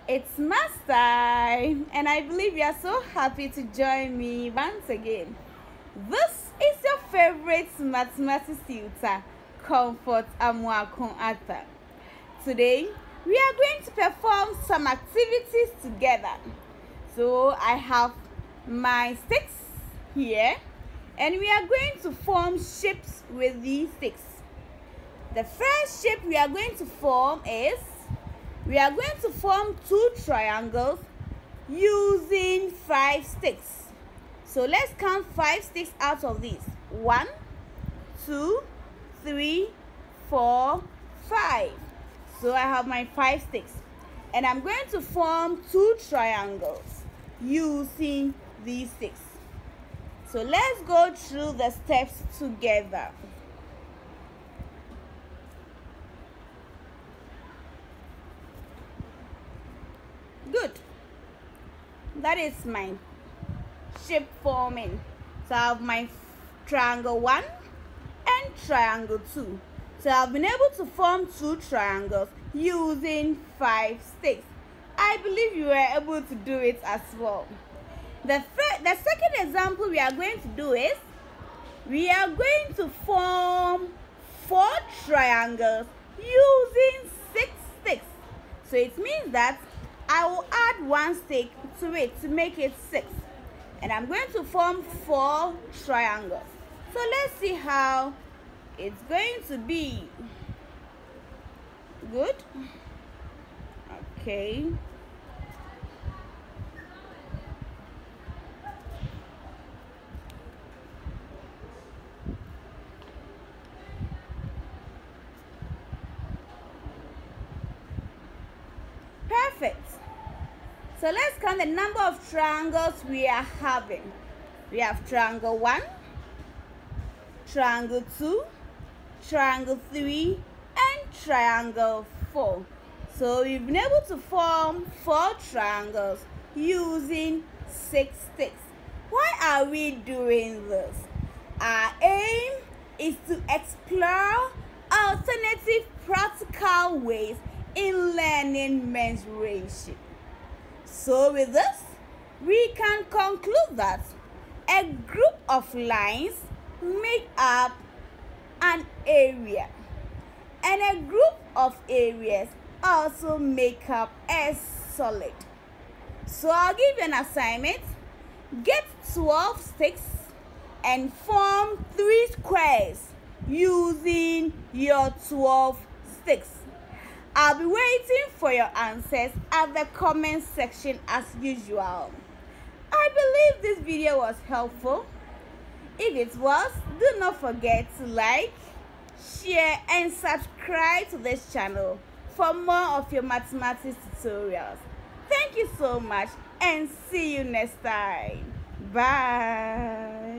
It's math time, and I believe you are so happy to join me once again. This is your favorite mathematics tutor, Amoako-Attah. Today, we are going to perform some activities together. So, I have my sticks here, and we are going to form shapes with these sticks. The first shape we are going to form is we are going to form two triangles using 5 sticks. So let's count 5 sticks out of these. 1, 2, 3, 4, 5. So I have my 5 sticks. And I'm going to form 2 triangles using these sticks. So let's go through the steps together. Good. That is my shape forming. So I have my triangle 1 and triangle 2. So I've been able to form 2 triangles using 5 sticks. I believe you were able to do it as well. The second example we are going to do is we are going to form 4 triangles using 6 sticks. So it means that I will add 1 stick to it to make it 6. And I'm going to form 4 triangles. So let's see how it's going to be. Good. Okay. Perfect. So let's count the number of triangles we are having. We have triangle 1, triangle 2, triangle 3, and triangle 4. So we've been able to form 4 triangles using 6 sticks. Why are we doing this? Our aim is to explore alternative practical ways in learning mensuration. So with this, we can conclude that a group of lines make up an area, and a group of areas also make up a solid. So I'll give you an assignment. Get 12 sticks and form 3 squares using your 12 sticks. I'll be waiting for your answers at the comment section as usual. I believe this video was helpful. If it was, do not forget to like, share, and subscribe to this channel for more of your mathematics tutorials. Thank you so much, and see you next time. Bye.